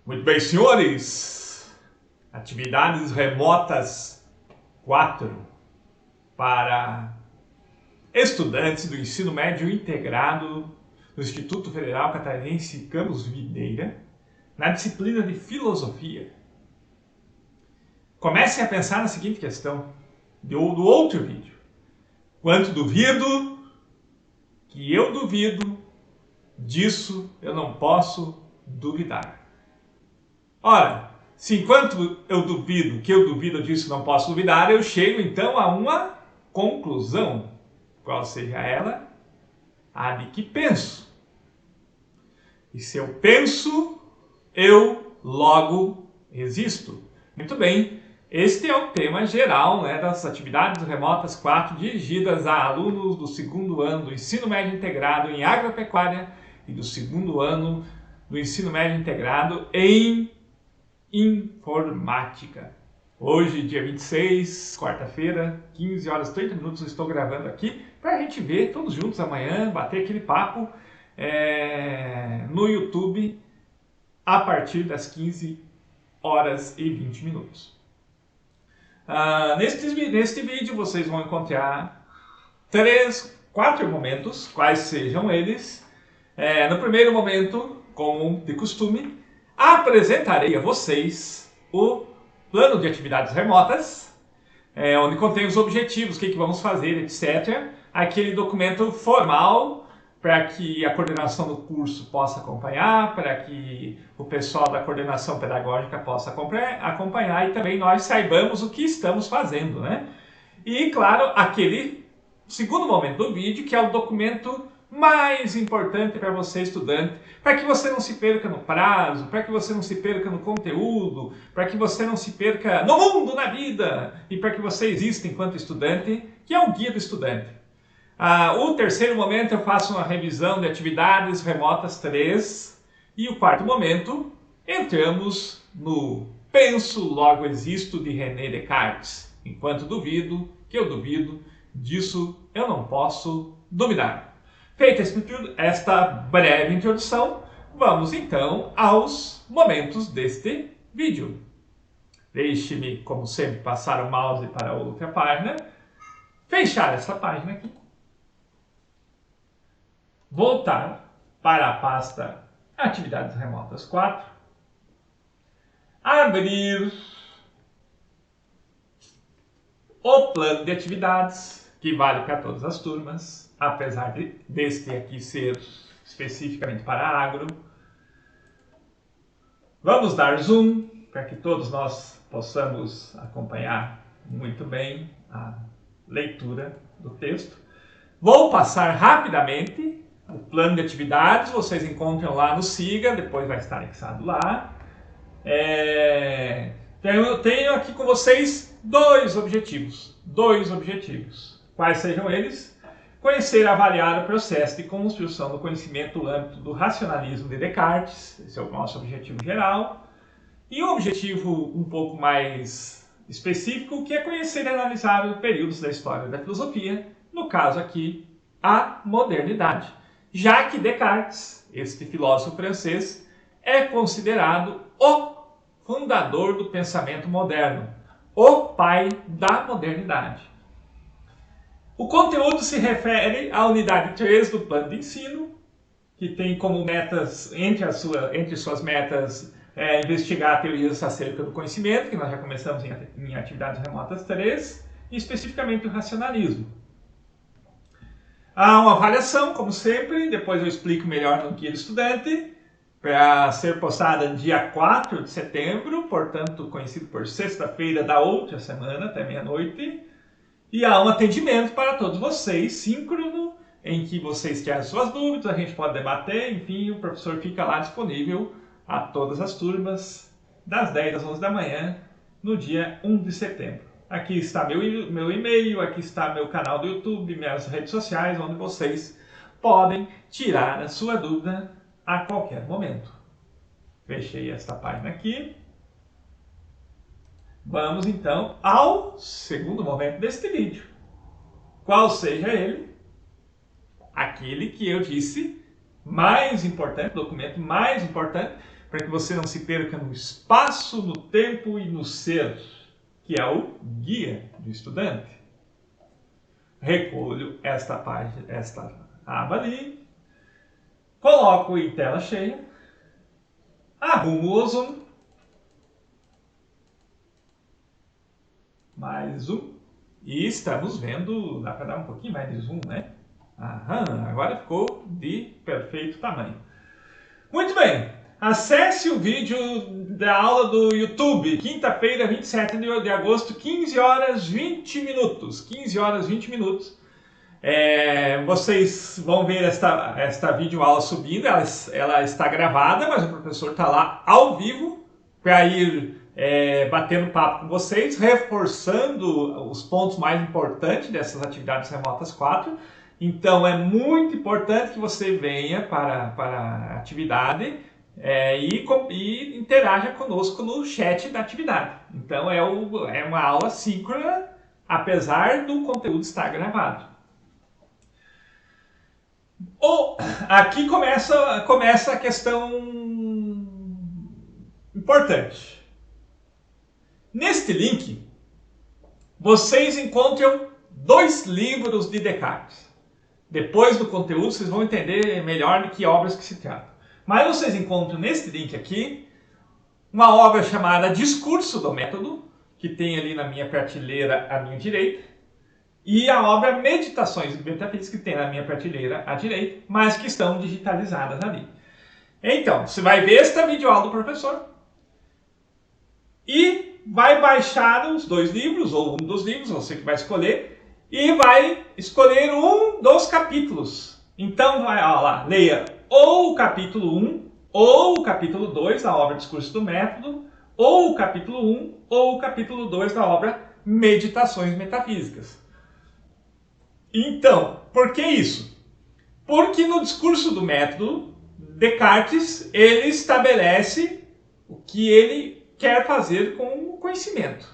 Muito bem, senhores. Atividades remotas 4 para estudantes do ensino médio integrado do Instituto Federal Catarinense Campos Videira, na disciplina de filosofia. Comecem a pensar na seguinte questão, do outro vídeo. Quanto duvido que eu duvido, disso eu não posso duvidar. Ora, se enquanto eu duvido que eu duvido disso não posso duvidar, eu chego então a uma conclusão. Qual seja ela? A de que penso. E se eu penso, eu logo existo. Muito bem, este é o tema geral das atividades remotas 4 dirigidas a alunos do segundo ano do ensino médio integrado em agropecuária e do segundo ano do ensino médio integrado em informática. Hoje, dia 26, quarta-feira, 15 horas e 30 minutos, eu estou gravando aqui para a gente ver todos juntos amanhã, bater aquele papo no YouTube a partir das 15 horas e 20 minutos. Neste vídeo vocês vão encontrar 4 momentos, quais sejam eles. No primeiro momento, como de costume, apresentarei a vocês o plano de atividades remotas, onde contém os objetivos, o que vamos fazer, etc. Aquele documento formal para que a coordenação do curso possa acompanhar, para que o pessoal da coordenação pedagógica possa acompanhar e também nós saibamos o que estamos fazendo, né? E, claro, aquele segundo momento do vídeo, que é o documento mais importante para você, estudante, para que você não se perca no prazo, para que você não se perca no conteúdo, para que você não se perca no mundo, na vida, e para que você exista enquanto estudante, que é o Guia do Estudante. O terceiro momento eu faço uma revisão de atividades remotas 3, e o quarto momento entramos no Penso, Logo Existo de René Descartes. Enquanto duvido, que eu duvido, disso eu não posso duvidar. Feita esta breve introdução, vamos então aos momentos deste vídeo. Deixe-me, como sempre, passar o mouse para outra página, fechar essa página aqui, voltar para a pasta Atividades Remotas 4, abrir o plano de atividades, que vale para todas as turmas, apesar deste aqui ser especificamente para agro. Vamos dar zoom para que todos nós possamos acompanhar muito bem a leitura do texto. Vou passar rapidamente o plano de atividades, vocês encontram lá no Siga, depois vai estar anexado lá. Eu tenho aqui com vocês dois objetivos. Quais sejam eles? Conhecer e avaliar o processo de construção do conhecimento no âmbito do racionalismo de Descartes. Esse é o nosso objetivo geral. E um objetivo um pouco mais específico, que é conhecer e analisar períodos da história da filosofia, no caso aqui, a modernidade. Já que Descartes, este filósofo francês, é considerado o fundador do pensamento moderno, o pai da modernidade. O conteúdo se refere à unidade 3 do plano de ensino, que tem como metas, entre suas metas, investigar teorias acerca do conhecimento, que nós já começamos em atividades remotas 3, e especificamente o racionalismo. Há uma avaliação, como sempre, depois eu explico melhor no Guia do Estudante, para ser postada no dia 4 de setembro, portanto conhecido por sexta-feira da outra semana, até meia-noite. E há um atendimento para todos vocês, síncrono, em que vocês tiverem suas dúvidas, a gente pode debater, enfim, o professor fica lá disponível a todas as turmas, das 10 às 11 da manhã, no dia 1 de setembro. Aqui está meu e-mail, aqui está meu canal do YouTube, minhas redes sociais, onde vocês podem tirar a sua dúvida a qualquer momento. Fechei esta página aqui. Vamos então ao segundo momento deste vídeo. Qual seja ele? Aquele que eu disse mais importante, documento mais importante, para que você não se perca no espaço, no tempo e no ser, que é o guia do estudante. Recolho esta página, esta aba ali, coloco em tela cheia, arrumo o zoom, mais um, e estamos vendo, dá para dar um pouquinho mais de zoom, né? Aham, agora ficou de perfeito tamanho. Muito bem, acesse o vídeo da aula do YouTube, quinta-feira, 27 de agosto, 15 horas 20 minutos. 15 horas 20 minutos. Vocês vão ver esta videoaula subindo, ela está gravada, mas o professor está lá ao vivo para ir batendo papo com vocês, reforçando os pontos mais importantes dessas atividades remotas 4. Então é muito importante que você venha para a atividade e interaja conosco no chat da atividade. Então é uma aula síncrona, apesar do conteúdo estar gravado. Aqui começa a questão importante. Neste link, vocês encontram 2 livros de Descartes. Depois do conteúdo, vocês vão entender melhor de que obras que se trata. Mas vocês encontram neste link aqui uma obra chamada Discurso do Método, que tem ali na minha prateleira à minha direita, e a obra Meditações Metafísicas, que tem na minha prateleira à direita, mas que estão digitalizadas ali. Então, você vai ver esta videoaula do professor e vai baixar os 2 livros, ou um dos livros, você que vai escolher, e vai escolher um dos capítulos. Então, vai lá, leia ou o capítulo 1, ou o capítulo 2 da obra Discurso do Método, ou o capítulo 1, ou o capítulo 2 da obra Meditações Metafísicas. Então, por que isso? Porque no Discurso do Método, Descartes, ele estabelece o que ele quer fazer com o conhecimento.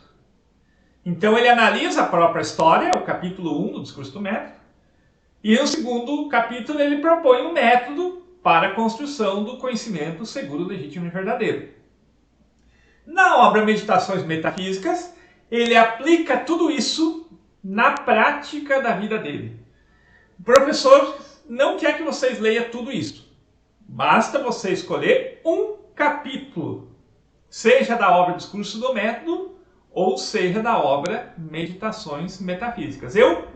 Então ele analisa a própria história, o capítulo 1 do Discurso do Método, e no segundo capítulo ele propõe um método para a construção do conhecimento seguro, legítimo e verdadeiro. Na obra Meditações Metafísicas, ele aplica tudo isso na prática da vida dele. O professor não quer que vocês leiam tudo isso. Basta você escolher um capítulo, seja da obra Discurso do Método, ou seja da obra Meditações Metafísicas. Eu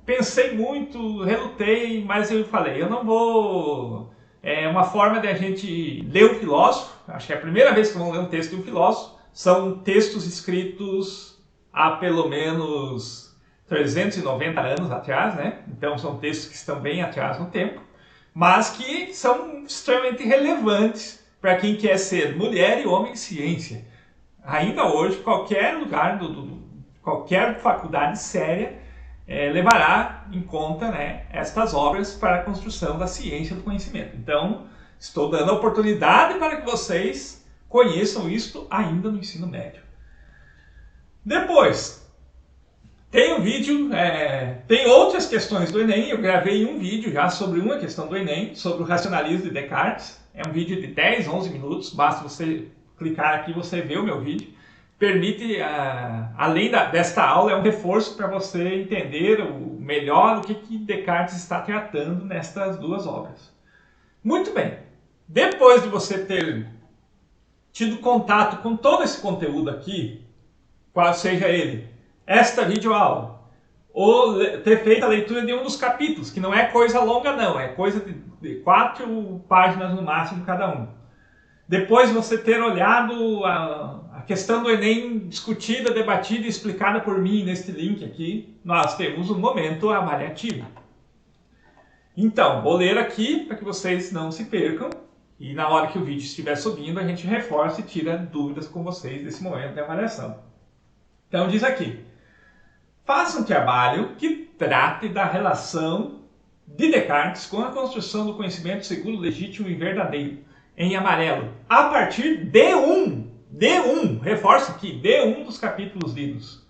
pensei muito, relutei, mas eu falei, eu não vou... É uma forma de a gente ler um filósofo, acho que é a primeira vez que vamos ler um texto de um filósofo, são textos escritos há pelo menos 390 anos atrás, né? Então são textos que estão bem atrás no tempo, mas que são extremamente relevantes para quem quer ser mulher e homem de ciência. Ainda hoje, qualquer lugar, qualquer faculdade séria levará em conta, né, estas obras para a construção da ciência do conhecimento. Então, estou dando a oportunidade para que vocês conheçam isto ainda no ensino médio. Depois, tem um vídeo, tem outras questões do Enem. Eu gravei um vídeo já sobre uma questão do Enem, sobre o racionalismo de Descartes. É um vídeo de 10, 11 minutos, basta você clicar aqui e você vê o meu vídeo. Permite, além desta aula, é um reforço para você entender melhor o que Descartes está tratando nestas 2 obras. Muito bem, depois de você ter tido contato com todo esse conteúdo aqui, qual seja ele, esta videoaula, ou ter feito a leitura de um dos capítulos, que não é coisa longa não, é coisa de 4 páginas no máximo cada um. Depois você ter olhado a questão do Enem discutida, debatida e explicada por mim neste link aqui, nós temos um momento avaliativo. Então, vou ler aqui para que vocês não se percam e na hora que o vídeo estiver subindo a gente reforça e tira dúvidas com vocês desse momento de avaliação. Então diz aqui, faça um trabalho que trate da relação de Descartes com a construção do conhecimento seguro, legítimo e verdadeiro, em amarelo, a partir de um, reforço aqui, de um dos capítulos lidos.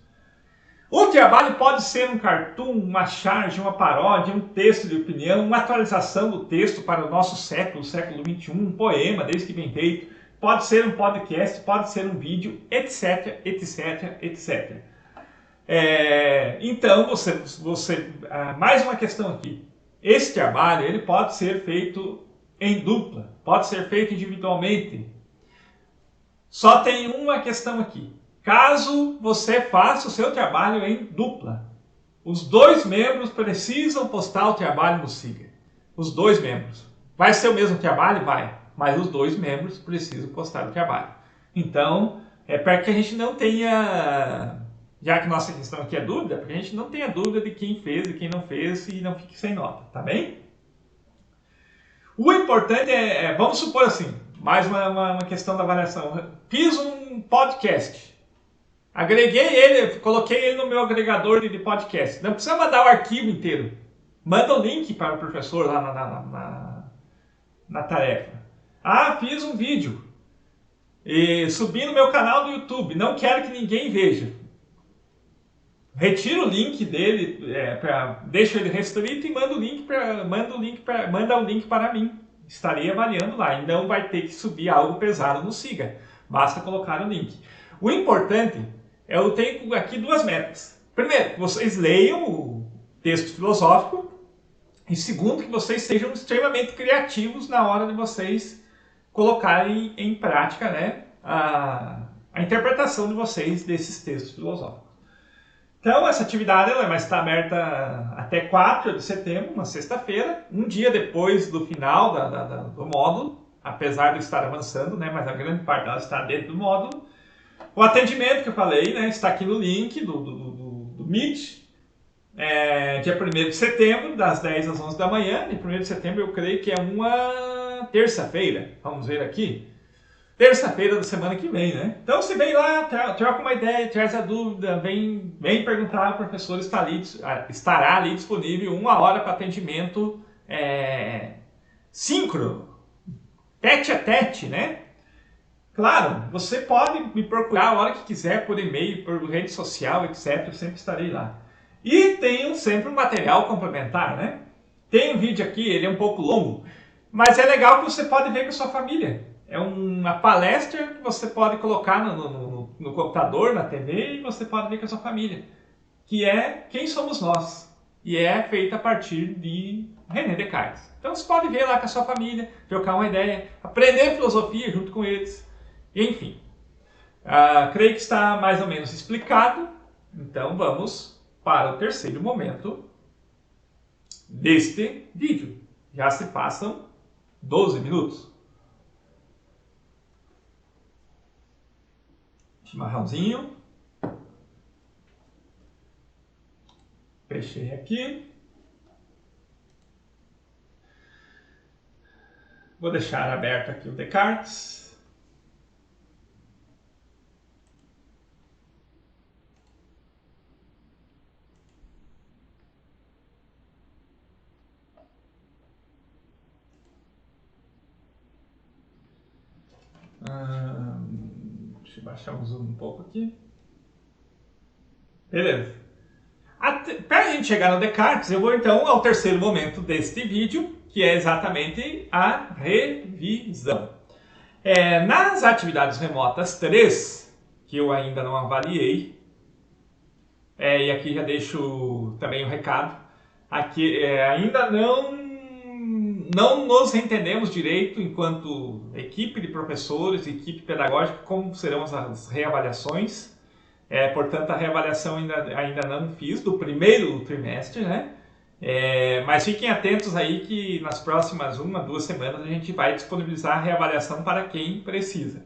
O trabalho pode ser um cartoon, uma charge, uma paródia, um texto de opinião, uma atualização do texto para o nosso século, o século XXI, um poema, desde que bem feito. Pode ser um podcast, pode ser um vídeo, etc, etc, etc. Então, mais uma questão aqui. Esse trabalho ele pode ser feito em dupla, pode ser feito individualmente. Só tem uma questão aqui. Caso você faça o seu trabalho em dupla, os dois membros precisam postar o trabalho no Siga. Os dois membros. Vai ser o mesmo trabalho? Vai. Mas os dois membros precisam postar o trabalho. Então, para que a gente não tenha, já que nossa questão aqui é dúvida, para que a gente não tenha dúvida de quem fez, de quem não fez e não fique sem nota, tá bem? O importante vamos supor assim, mais uma questão da avaliação. Fiz um podcast. Agreguei ele, coloquei ele no meu agregador de podcast. Não precisa mandar o arquivo inteiro. Manda o link para o professor lá na tarefa. Fiz um vídeo. E subi no meu canal do YouTube. Não quero que ninguém veja. Retiro o link dele, deixo ele restrito e manda o link para mim. Estarei avaliando lá. E não vai ter que subir algo pesado no Siga. Basta colocar o link. O importante eu tenho aqui duas metas. Primeiro, que vocês leiam o texto filosófico. E segundo, que vocês sejam extremamente criativos na hora de vocês colocarem em prática, né, a interpretação de vocês desses textos filosóficos. Então, essa atividade ela vai estar aberta até 4 de setembro, uma sexta-feira, um dia depois do final do módulo, apesar de estar avançando, né, mas a grande parte dela está dentro do módulo. O atendimento que eu falei, né, está aqui no link do Meet, dia 1º de setembro, das 10 às 11 da manhã. Dia 1º de setembro eu creio que é uma terça-feira, vamos ver aqui. Terça-feira da semana que vem, né? Então você vem lá, troca uma ideia, traz a dúvida, vem perguntar, o professor estará ali disponível 1 hora para atendimento síncrono, tete a tete, né? Claro, você pode me procurar a hora que quiser, por e-mail, por rede social, etc. Eu sempre estarei lá. E tenho sempre um material complementar, né? Tem um vídeo aqui, ele é um pouco longo, mas é legal que você pode ver com a sua família. É uma palestra que você pode colocar no computador, na TV, e você pode ver com a sua família. Que é Quem Somos Nós. E é feita a partir de René Descartes. Então você pode ver lá com a sua família, trocar uma ideia, aprender filosofia junto com eles. Enfim, creio que está mais ou menos explicado. Então vamos para o terceiro momento deste vídeo. Já se passam 12 minutos. Chimarrãozinho. Fechei aqui. Vou deixar aberto aqui o Descartes. Deixa eu baixar o zoom um pouco aqui. Beleza. Para a gente chegar no Descartes, eu vou então ao terceiro momento deste vídeo, que é exatamente a revisão. Nas atividades remotas 3, que eu ainda não avaliei, e aqui já deixo também o recado, aqui ainda não nos entendemos direito enquanto equipe de professores, equipe pedagógica, como serão as reavaliações. Portanto, a reavaliação ainda não fiz do primeiro trimestre, né? Mas fiquem atentos aí que nas próximas 1, 2 semanas a gente vai disponibilizar a reavaliação para quem precisa.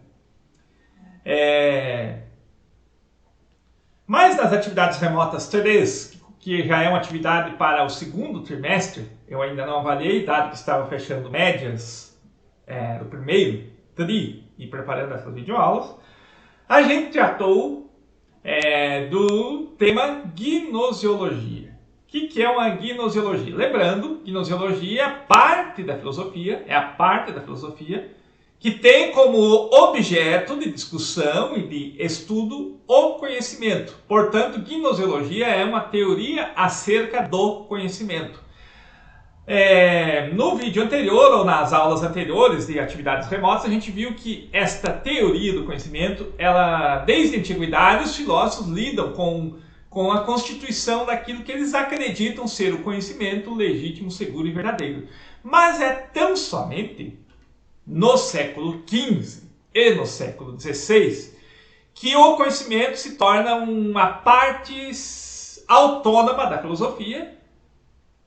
Mas nas atividades remotas 3, que já é uma atividade para o segundo trimestre, eu ainda não avaliei, dado que estava fechando médias do primeiro TRI e preparando essas videoaulas, a gente tratou do tema gnosiologia. O que é uma gnosiologia? Lembrando, gnosiologia é a parte da filosofia que tem como objeto de discussão e de estudo o conhecimento. Portanto, gnoseologia é uma teoria acerca do conhecimento. No vídeo anterior, ou nas aulas anteriores de atividades remotas, a gente viu que esta teoria do conhecimento, desde a antiguidade, os filósofos lidam com a constituição daquilo que eles acreditam ser o conhecimento legítimo, seguro e verdadeiro. Mas é tão somente no século XV e no século XVI que o conhecimento se torna uma parte autônoma da filosofia,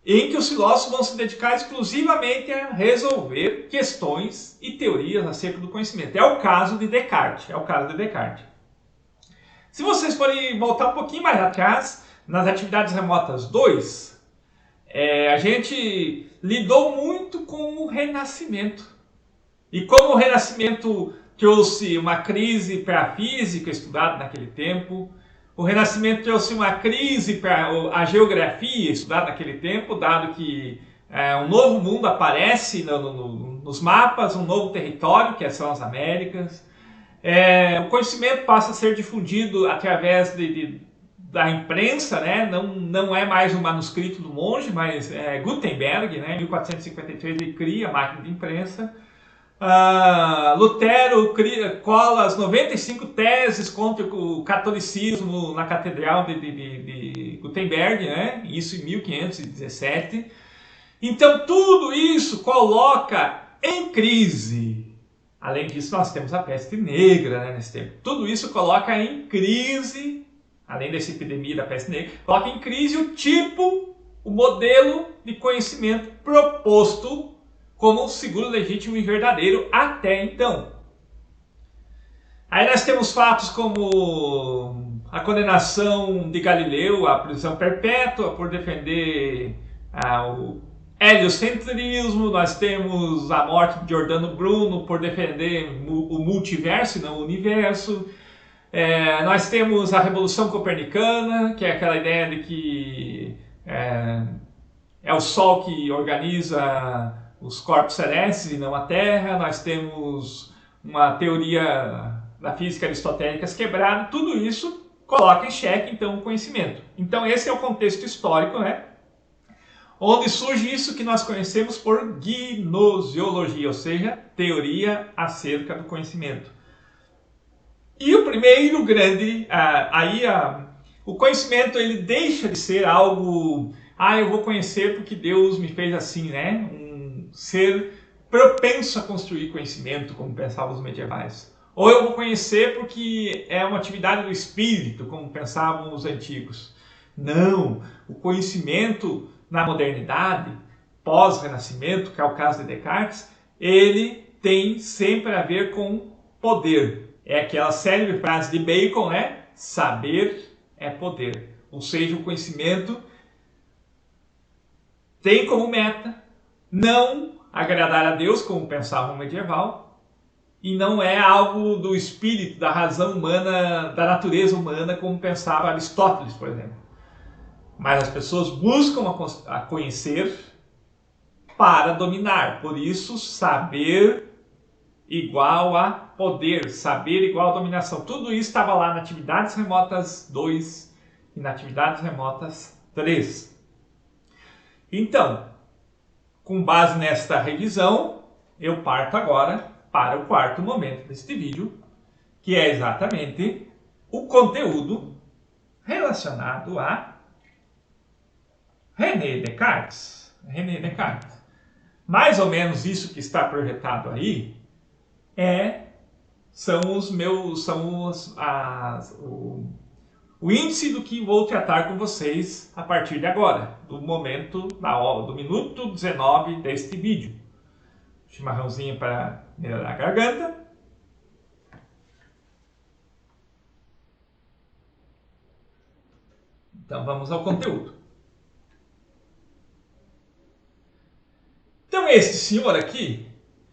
em que os filósofos vão se dedicar exclusivamente a resolver questões e teorias acerca do conhecimento. É o caso de Descartes. Se vocês forem voltar um pouquinho mais atrás, nas atividades remotas 2, a gente lidou muito com o Renascimento. E como o Renascimento trouxe uma crise para a física estudada naquele tempo, o Renascimento trouxe uma crise para a geografia estudada naquele tempo, dado que um novo mundo aparece nos mapas, um novo território, que são as Américas. O conhecimento passa a ser difundido através da imprensa, né? Não é mais um manuscrito do monge, mas Gutenberg, né? Em 1453 ele cria a máquina de imprensa. Lutero cola as 95 teses contra o catolicismo na Catedral de Gutenberg, né? Isso em 1517. Então tudo isso coloca em crise. Além disso, nós temos a peste negra, né, nesse tempo. Tudo isso coloca em crise, além dessa epidemia da peste negra, coloca em crise o modelo de conhecimento proposto como seguro, legítimo e verdadeiro até então. Aí nós temos fatos como a condenação de Galileu à prisão perpétua por defender o heliocentrismo. Nós temos a morte de Giordano Bruno por defender o multiverso e não o universo. Nós temos a Revolução Copernicana, que é aquela ideia de que é o Sol que organiza os corpos celestes e não a Terra. Nós temos uma teoria da física aristotélica quebrada. Tudo isso coloca em xeque, então, o conhecimento. Então, esse é o contexto histórico, né? Onde surge isso que nós conhecemos por gnoseologia, ou seja, teoria acerca do conhecimento. E o primeiro grande... o conhecimento ele deixa de ser algo... eu vou conhecer porque Deus me fez assim, né? Ser propenso a construir conhecimento, como pensavam os medievais. Ou eu vou conhecer porque é uma atividade do espírito, como pensavam os antigos. Não, o conhecimento na modernidade, pós-renascimento, que é o caso de Descartes, ele tem sempre a ver com poder. É aquela célebre frase de Bacon, né? Saber é poder. Ou seja, o conhecimento tem como meta não agradar a Deus, como pensava o medieval, e não é algo do espírito, da razão humana, da natureza humana, como pensava Aristóteles, por exemplo. Mas as pessoas buscam a conhecer para dominar. Por isso, saber igual a poder, saber igual a dominação. Tudo isso estava lá na Atividades Remotas 2 e na Atividades Remotas 3. Então, com base nesta revisão, eu parto agora para o quarto momento deste vídeo, que é exatamente o conteúdo relacionado a René Descartes. Mais ou menos isso que está projetado aí o índice do que vou tratar com vocês a partir de agora, do minuto 19 deste vídeo. Chimarrãozinho para melhorar a garganta. Então vamos ao conteúdo. Então este senhor aqui,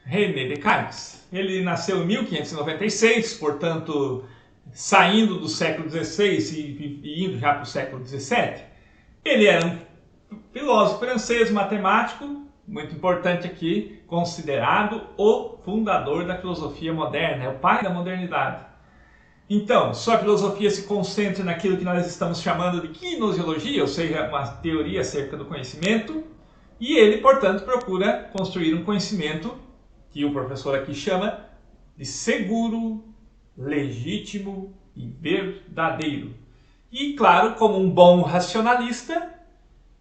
René Descartes, ele nasceu em 1596, portanto, saindo do século XVI e indo já para o século XVII. Ele era um filósofo francês, matemático, muito importante aqui, considerado o fundador da filosofia moderna, é o pai da modernidade. Então, sua filosofia se concentra naquilo que nós estamos chamando de gnoseologia, ou seja, uma teoria acerca do conhecimento, e ele, portanto, procura construir um conhecimento que o professor aqui chama de seguro, legítimo e verdadeiro. E, claro, como um bom racionalista,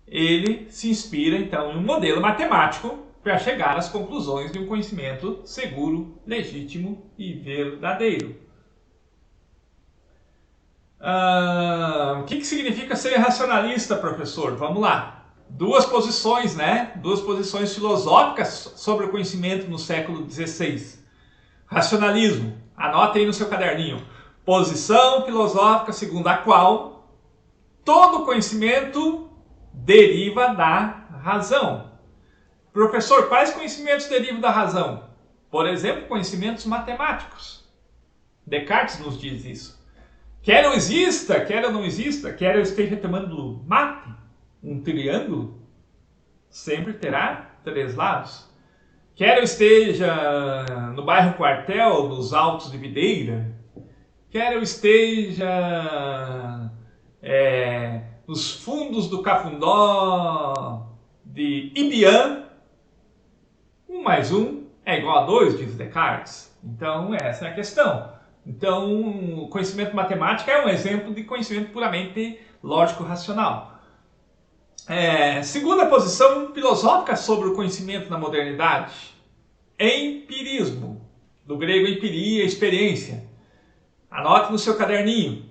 ele se inspira, então, em um modelo matemático para chegar às conclusões de um conhecimento seguro, legítimo e verdadeiro. O que significa ser racionalista, professor? Vamos lá. Duas posições, né? Duas posições filosóficas sobre o conhecimento no século XVI. Racionalismo. Anota aí no seu caderninho. Posição filosófica segundo a qual todo conhecimento deriva da razão. Professor, quais conhecimentos derivam da razão? Por exemplo, conhecimentos matemáticos. Descartes nos diz isso. Quer eu exista, quer eu não exista, quer eu esteja tomando mate, um triângulo sempre terá três lados. Quer eu esteja no bairro Quartel, nos Altos de Videira, quer eu esteja nos fundos do Cafundó de Ibiã, 1 mais 1 é igual a 2, diz Descartes. Então, essa é a questão. Então, o conhecimento matemático é um exemplo de conhecimento puramente lógico-racional. Segunda posição filosófica sobre o conhecimento na modernidade, empirismo, do grego empiria, experiência. Anote no seu caderninho.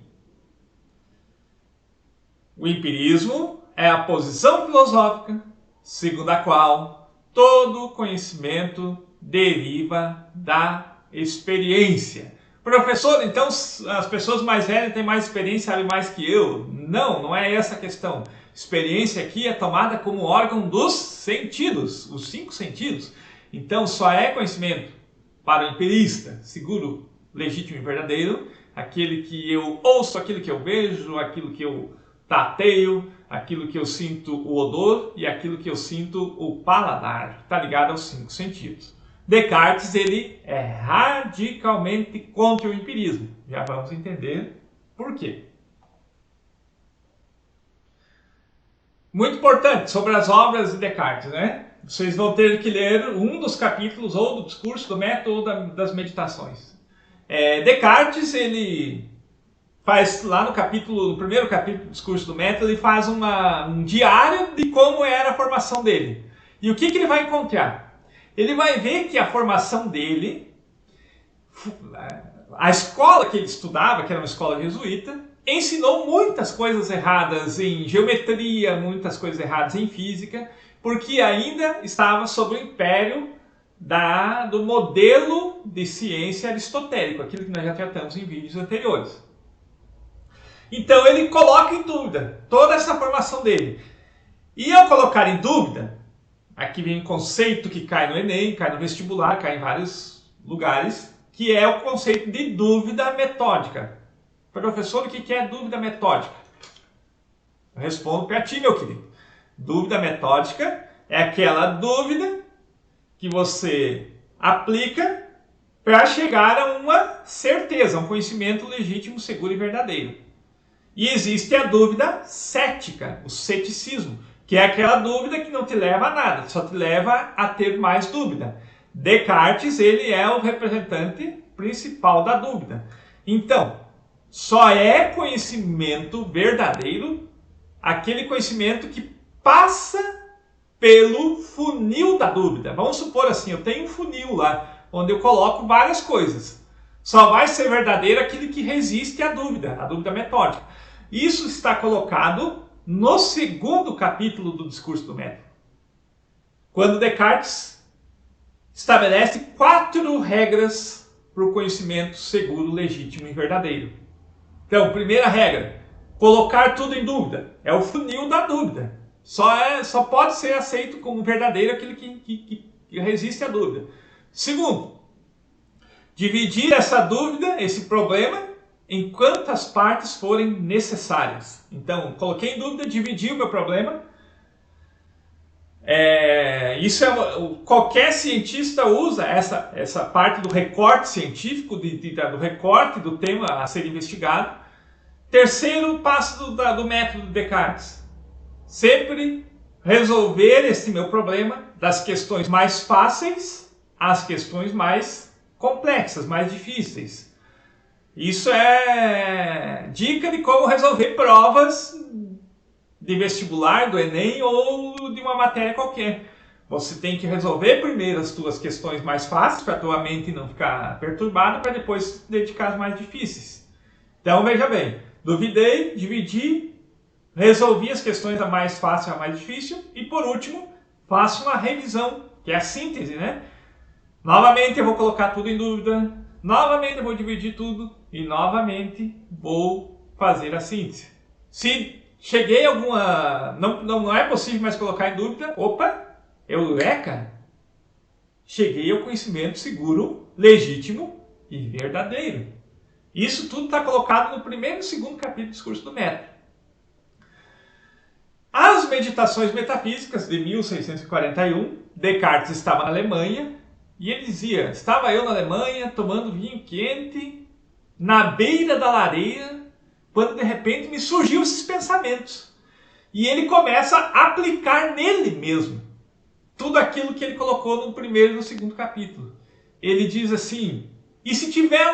O empirismo é a posição filosófica segundo a qual todo conhecimento deriva da experiência. Professor, então as pessoas mais velhas têm mais experiência, sabem mais que eu? Não, não é essa a questão. Experiência aqui é tomada como órgão dos sentidos, os 5 sentidos. Então só é conhecimento para o empirista, seguro, legítimo e verdadeiro, aquele que eu ouço, aquilo que eu vejo, aquilo que eu tateio, aquilo que eu sinto o odor e aquilo que eu sinto o paladar. Está ligado aos 5 sentidos. Descartes, ele é radicalmente contra o empirismo. Já vamos entender por quê. Muito importante sobre as obras de Descartes, né? Vocês vão ter que ler um dos capítulos ou do discurso do método ou das meditações. Descartes, ele faz lá no primeiro capítulo do discurso do método, ele faz um diário de como era a formação dele. E o que ele vai encontrar? Ele vai ver que a formação dele, a escola que ele estudava, que era uma escola jesuíta, ensinou muitas coisas erradas em geometria, muitas coisas erradas em física, porque ainda estava sob o império do modelo de ciência aristotélico, aquilo que nós já tratamos em vídeos anteriores. Então ele coloca em dúvida toda essa formação dele. E ao colocar em dúvida, aqui vem um conceito que cai no Enem, cai no vestibular, cai em vários lugares, que é o conceito de dúvida metódica. Professor, o que é dúvida metódica? Eu respondo para ti, meu querido. Dúvida metódica é aquela dúvida que você aplica para chegar a uma certeza, a um conhecimento legítimo, seguro e verdadeiro. E existe a dúvida cética, o ceticismo, que é aquela dúvida que não te leva a nada, só te leva a ter mais dúvida. Descartes, ele é o representante principal da dúvida. Então, só é conhecimento verdadeiro aquele conhecimento que passa pelo funil da dúvida. Vamos supor assim, eu tenho um funil lá, onde eu coloco várias coisas. Só vai ser verdadeiro aquele que resiste à dúvida, a dúvida metódica. Isso está colocado no segundo capítulo do discurso do método, quando Descartes estabelece 4 regras para o conhecimento seguro, legítimo e verdadeiro. Então, primeira regra, colocar tudo em dúvida. É o funil da dúvida. Só pode ser aceito como verdadeiro aquele que resiste à dúvida. Segundo, dividir essa dúvida, esse problema, em quantas partes forem necessárias. Então, coloquei em dúvida, dividi o meu problema Qualquer cientista usa essa parte do recorte científico, do recorte do tema a ser investigado. Terceiro passo do método de Descartes: sempre resolver esse meu problema das questões mais fáceis às questões mais complexas, mais difíceis. Isso é dica de como resolver provas de vestibular, do Enem ou de uma matéria qualquer. Você tem que resolver primeiro as tuas questões mais fáceis para a tua mente não ficar perturbada, para depois se dedicar às mais difíceis. Então veja bem, duvidei, dividi, resolvi as questões da mais fácil à mais difícil e por último faço uma revisão, que é a síntese, né? Novamente eu vou colocar tudo em dúvida, novamente eu vou dividir tudo e novamente vou fazer a síntese. Se cheguei a alguma... Não é possível mais colocar em dúvida. Opa! Eureka! Cheguei ao conhecimento seguro, legítimo e verdadeiro. Isso tudo está colocado no primeiro e segundo capítulo do Discurso do Método. As Meditações Metafísicas, de 1641, Descartes estava na Alemanha e ele dizia: estava eu na Alemanha tomando vinho quente, na beira da lareira, quando de repente me surgiu esses pensamentos. E ele começa a aplicar nele mesmo tudo aquilo que ele colocou no primeiro e no segundo capítulo. Ele diz assim: e se tiver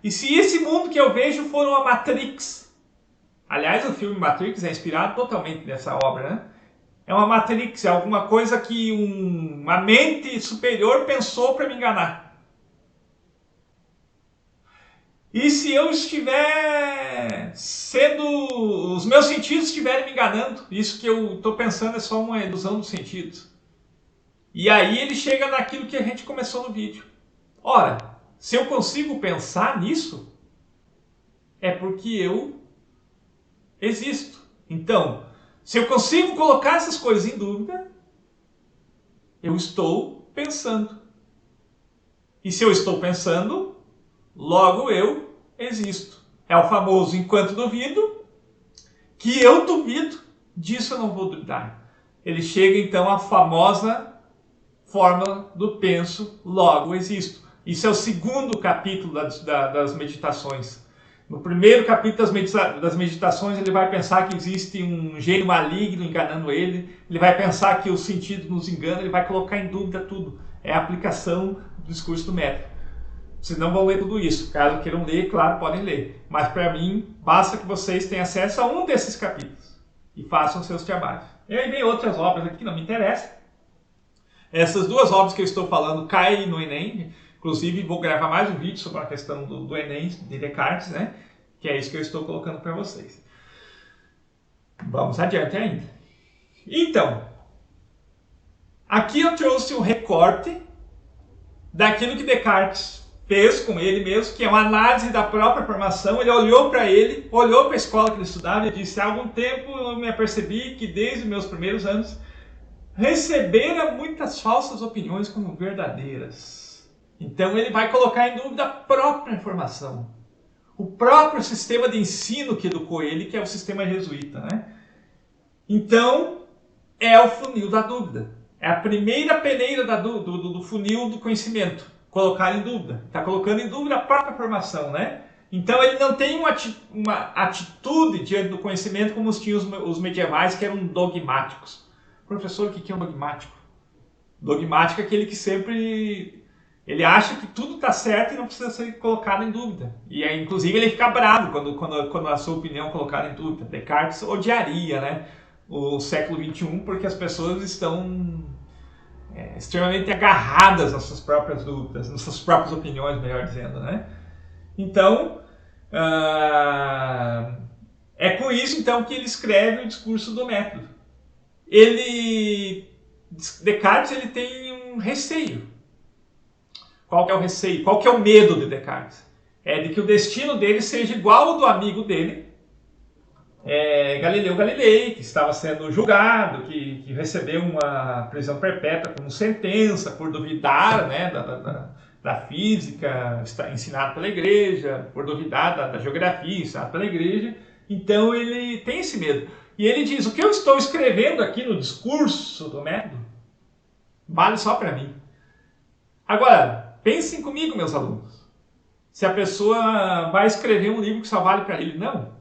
e se esse mundo que eu vejo for uma Matrix? Aliás, o filme Matrix é inspirado totalmente nessa obra, né? É uma Matrix, é alguma coisa que uma mente superior pensou para me enganar. E se eu estiver os meus sentidos estiverem me enganando, isso que eu estou pensando é só uma ilusão dos sentidos. E aí ele chega naquilo que a gente começou no vídeo. Ora, se eu consigo pensar nisso, é porque eu existo. Então, se eu consigo colocar essas coisas em dúvida, eu estou pensando. E se eu estou pensando, logo eu existo. É o famoso enquanto duvido, que eu duvido, disso eu não vou duvidar. Ele chega então à famosa fórmula do penso, logo existo. Isso é o segundo capítulo das meditações. No primeiro capítulo das meditações, ele vai pensar que existe um gênio maligno enganando ele, ele vai pensar que o sentido nos engana, ele vai colocar em dúvida tudo. É a aplicação do discurso do método. Vocês não vão ler tudo isso. Caso queiram ler, claro, podem ler. Mas para mim, basta que vocês tenham acesso a um desses capítulos e façam seus trabalhos. E aí vem outras obras aqui que não me interessam. Essas duas obras que eu estou falando caem no Enem. Inclusive, vou gravar mais um vídeo sobre a questão do Enem, de Descartes, né? Que é isso que eu estou colocando para vocês. Vamos adiante ainda. Então, aqui eu trouxe um recorte daquilo que Descartes fez com ele mesmo, que é uma análise da própria formação. Ele olhou para ele, olhou para a escola que ele estudava e disse: há algum tempo eu me apercebi que desde meus primeiros anos recebera muitas falsas opiniões como verdadeiras. Então ele vai colocar em dúvida a própria informação, o próprio sistema de ensino que educou ele, que é o sistema jesuíta, né? Então é o funil da dúvida. É a primeira peneira do funil do conhecimento. Colocar em dúvida. Está colocando em dúvida a própria formação, né? Então ele não tem uma atitude diante do conhecimento como tinham os medievais, que eram dogmáticos. Professor, o que é um dogmático? Dogmático é aquele que sempre... ele acha que tudo está certo e não precisa ser colocado em dúvida. E aí, inclusive, ele fica bravo quando a sua opinião é colocada em dúvida. Descartes odiaria, né, o século XXI, porque as pessoas estão extremamente agarradas nas suas próprias dúvidas, nas suas próprias opiniões, melhor dizendo, né? Então, é com isso então que ele escreve o Discurso do Método. Descartes ele tem um receio. Qual que é o receio? Qual que é o medo de Descartes? É de que o destino dele seja igual ao do amigo dele, Galileu Galilei, que estava sendo julgado, que recebeu uma prisão perpétua como sentença por duvidar, né, da física ensinada pela igreja, por duvidar da geografia ensinada pela igreja. Então ele tem esse medo. E ele diz, o que eu estou escrevendo aqui no discurso do método vale só para mim. Agora, pensem comigo, meus alunos. Se a pessoa vai escrever um livro que só vale para ele, não. O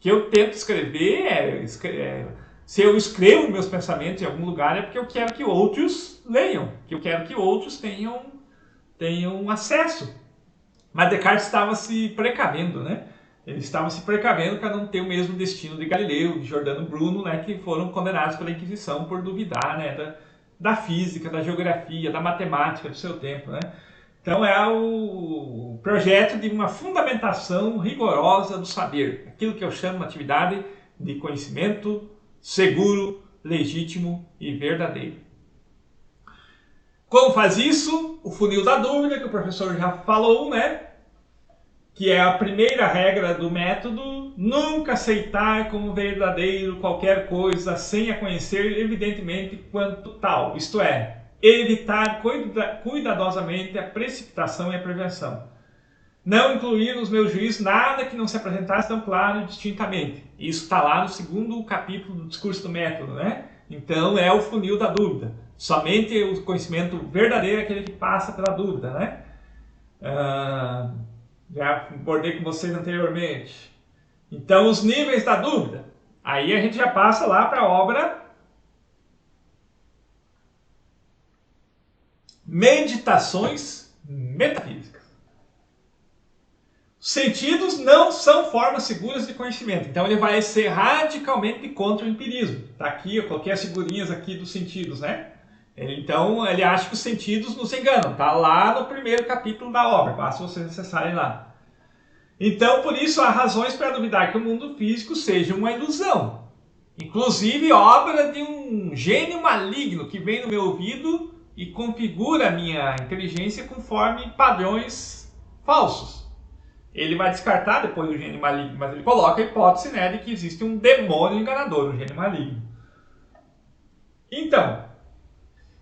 que eu tento escrever se eu escrevo meus pensamentos em algum lugar é porque eu quero que outros leiam, que eu quero que outros tenham acesso. Mas Descartes estava se precavendo, né? Ele estava se precavendo para não ter o mesmo destino de Galileu, de Giordano Bruno, né? Que foram condenados pela Inquisição por duvidar, né? Da física, da geografia, da matemática do seu tempo, né? Então é o projeto de uma fundamentação rigorosa do saber, aquilo que eu chamo de atividade de conhecimento seguro, legítimo e verdadeiro. Como faz isso? O funil da dúvida, que o professor já falou, né? Que é a primeira regra do método, nunca aceitar como verdadeiro qualquer coisa sem a conhecer evidentemente quanto tal, isto é, evitar cuidadosamente a precipitação e a prevenção. Não incluir nos meus juízos nada que não se apresentasse tão claro e distintamente. Isso está lá no segundo capítulo do discurso do método, né? Então é o funil da dúvida. Somente o conhecimento verdadeiro é aquele que passa pela dúvida, né? Já abordei com vocês anteriormente. Então, os níveis da dúvida. Aí a gente já passa lá para a obra Meditações Metafísicas. Sentidos não são formas seguras de conhecimento. Então, ele vai ser radicalmente contra o empirismo. Tá aqui, eu coloquei as figurinhas aqui dos sentidos, né? Então, ele acha que os sentidos nos enganam. Está lá no primeiro capítulo da obra, basta vocês acessarem lá. Então, por isso, há razões para duvidar que o mundo físico seja uma ilusão. Inclusive, obra de um gênio maligno que vem no meu ouvido e configura a minha inteligência conforme padrões falsos. Ele vai descartar depois o gênio maligno, mas ele coloca a hipótese, né, de que existe um demônio enganador, um gênio maligno. Então,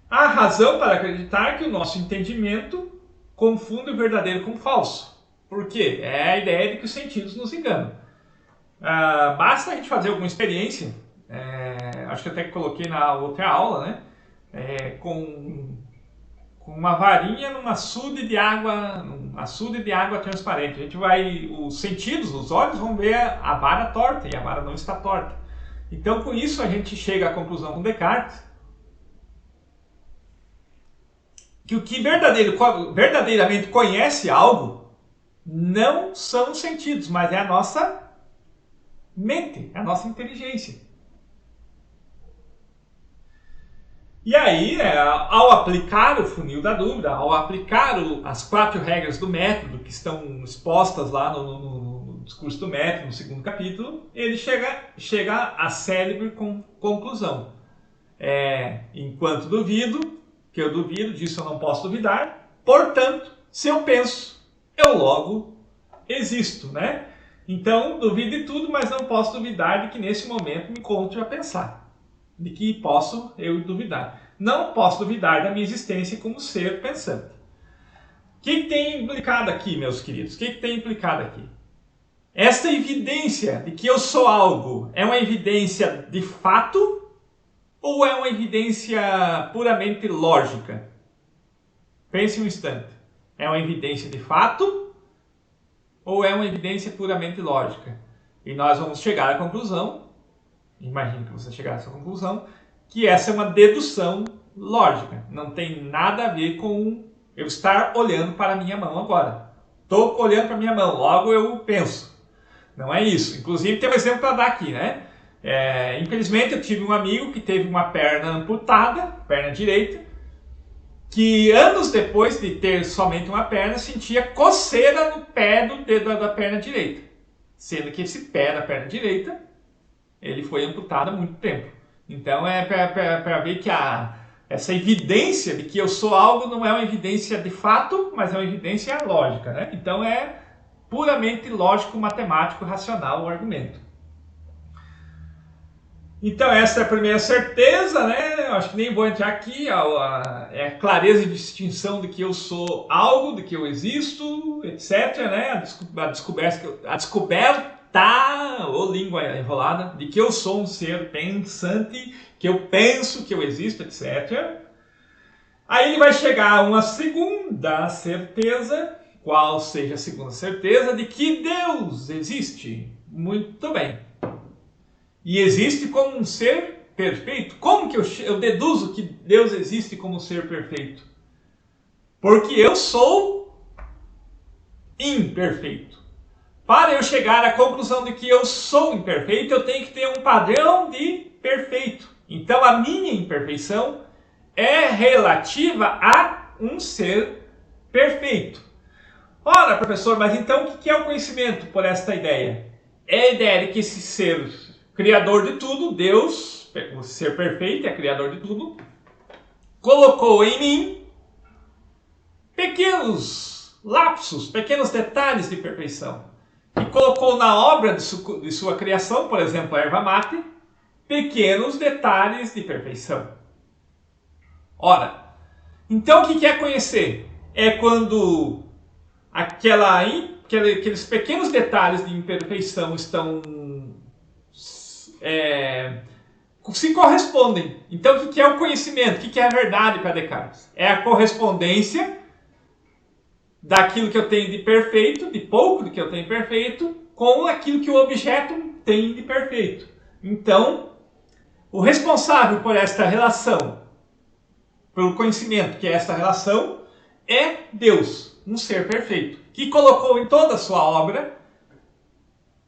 há razão para acreditar que o nosso entendimento confunde o verdadeiro com o falso. Por quê? É a ideia de que os sentidos nos enganam. Basta a gente fazer alguma experiência, acho que até coloquei na outra aula, né? Com uma varinha num açude de água transparente. Os sentidos, os olhos vão ver a vara torta e a vara não está torta. Então, com isso, a gente chega à conclusão com Descartes que o que verdadeiramente conhece algo não são os sentidos, mas é a nossa mente, é a nossa inteligência. E aí, ao aplicar o funil da dúvida, ao aplicar as 4 regras do método que estão expostas lá no discurso do método, no segundo capítulo, ele chega à célebre conclusão. Enquanto duvido, que eu duvido, disso eu não posso duvidar, portanto, se eu penso, eu logo existo, né? Então, duvido de tudo, mas não posso duvidar de que nesse momento me encontro a pensar. De que posso eu duvidar. Não posso duvidar da minha existência como ser pensante. O que tem implicado aqui, meus queridos? O que tem implicado aqui? Esta evidência de que eu sou algo é uma evidência de fato ou é uma evidência puramente lógica? Pense um instante. É uma evidência de fato ou é uma evidência puramente lógica? E nós vamos chegar à conclusão, imagino que você chegar a essa conclusão, que essa é uma dedução lógica. Não tem nada a ver com eu estar olhando para a minha mão agora. Estou olhando para a minha mão, logo eu penso. Não é isso. Inclusive tem um exemplo para dar aqui, né? Infelizmente eu tive um amigo que teve uma perna amputada, perna direita, que anos depois de ter somente uma perna, sentia coceira no pé do dedo da perna direita. Sendo que esse pé da perna direita, ele foi amputado há muito tempo. Então é para ver que essa evidência de que eu sou algo não é uma evidência de fato, mas é uma evidência lógica, né? Então é puramente lógico, matemático, racional o argumento. Então essa é a primeira certeza, né? Eu acho que nem vou entrar aqui, é a clareza de distinção de que eu sou algo, de que eu existo, etc, né? A descoberta tá, ou língua enrolada, de que eu sou um ser pensante, que eu penso, que eu existo, etc. Aí ele vai chegar a uma segunda certeza. Qual seja a segunda certeza? De que Deus existe. Muito bem. E existe como um ser perfeito. Como que eu deduzo que Deus existe como um ser perfeito? Porque eu sou imperfeito. Para eu chegar à conclusão de que eu sou imperfeito, eu tenho que ter um padrão de perfeito. Então a minha imperfeição é relativa a um ser perfeito. Ora, professor, mas então o que é o conhecimento por esta ideia? É a ideia de que esse ser criador de tudo, Deus, o ser perfeito, é criador de tudo, colocou em mim pequenos lapsos, pequenos detalhes de perfeição. E colocou na obra de sua criação, por exemplo, a erva mate, pequenos detalhes de perfeição. Ora, então o que é conhecer? É quando aqueles pequenos detalhes de imperfeição estão se correspondem. Então o que é o conhecimento? O que é a verdade para Descartes? É a correspondência daquilo que eu tenho de perfeito, de pouco do que eu tenho de perfeito, com aquilo que o objeto tem de perfeito. Então, o responsável por esta relação, pelo conhecimento que é esta relação, é Deus, um ser perfeito, que colocou em toda a sua obra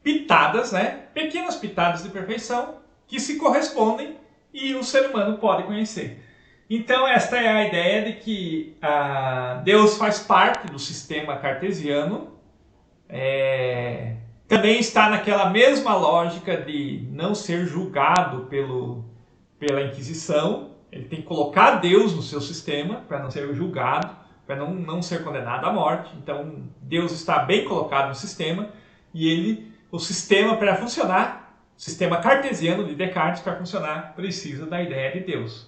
pitadas, pequenas pitadas de perfeição, que se correspondem e o ser humano pode conhecer. Então esta é a ideia de que Deus faz parte do sistema cartesiano, também está naquela mesma lógica de não ser julgado pela Inquisição. Ele tem que colocar Deus no seu sistema para não ser julgado, para não ser condenado à morte. Então Deus está bem colocado no sistema e o sistema para funcionar, o sistema cartesiano de Descartes para funcionar, precisa da ideia de Deus.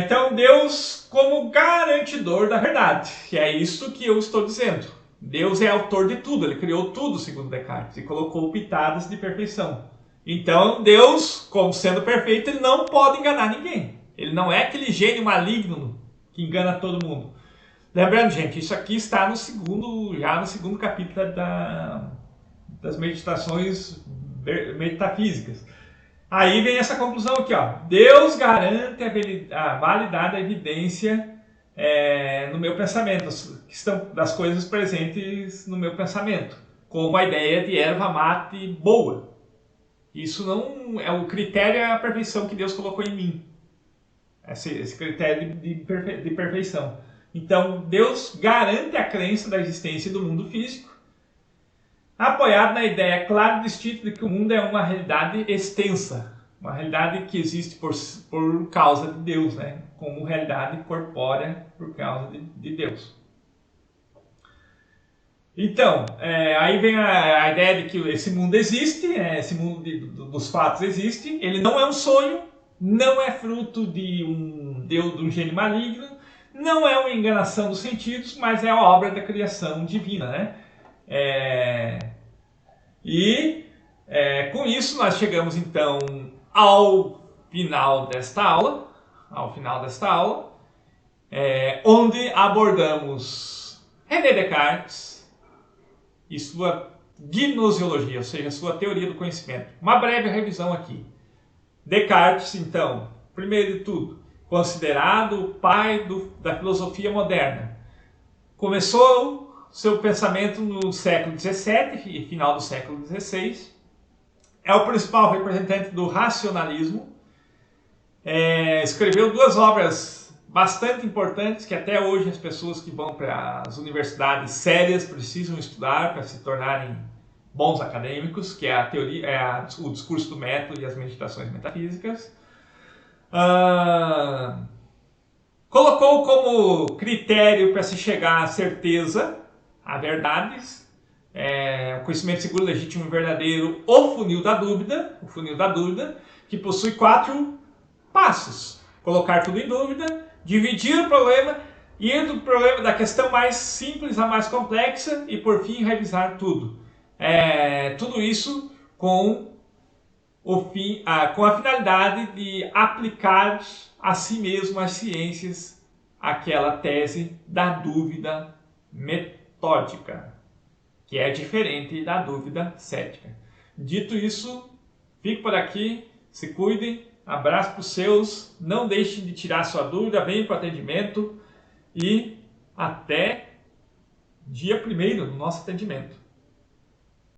Então Deus como garantidor da verdade, que é isso que eu estou dizendo. Deus é autor de tudo, ele criou tudo segundo Descartes e colocou pitadas de perfeição. Então Deus, como sendo perfeito, ele não pode enganar ninguém. Ele não é aquele gênio maligno que engana todo mundo. Lembrando, gente, isso aqui está já no segundo capítulo das meditações metafísicas. Aí vem essa conclusão aqui, ó. Deus garante a validade da evidência no meu pensamento, das coisas presentes no meu pensamento, como a ideia de erva mate boa. Isso não é o critério, é a perfeição que Deus colocou em mim. Esse critério de perfeição. Então, Deus garante a crença da existência do mundo físico, apoiado na ideia clara e distinta de que o mundo é uma realidade extensa, uma realidade que existe por causa de Deus, como realidade corpórea por causa de Deus. Então, aí vem a ideia de que esse mundo existe, esse mundo dos fatos existe, ele não é um sonho, não é fruto de um gênio maligno, não é uma enganação dos sentidos, mas é a obra da criação divina, Com isso nós chegamos então ao final desta aula, onde abordamos René Descartes e sua gnoseologia, ou seja, sua teoria do conhecimento. Uma breve revisão aqui. Descartes, então, primeiro de tudo, considerado o pai da filosofia moderna. Começou seu pensamento no século XVII e final do século XVI. É o principal representante do racionalismo. Escreveu duas obras bastante importantes que até hoje as pessoas que vão para as universidades sérias precisam estudar para se tornarem bons acadêmicos, que é o discurso do método e as meditações metafísicas. Colocou como critério para se chegar à certeza, a verdades, o conhecimento seguro, legítimo e verdadeiro, o funil da dúvida, que possui 4 passos. Colocar tudo em dúvida, dividir o problema, ir do problema da questão mais simples à mais complexa e, por fim, revisar tudo. Tudo isso com com a finalidade de aplicar a si mesmo as ciências, aquela tese da dúvida metódica, que é diferente da dúvida cética. Dito isso, fico por aqui, se cuidem, abraço para os seus, não deixem de tirar sua dúvida, venham para o atendimento e até dia 1º no nosso atendimento.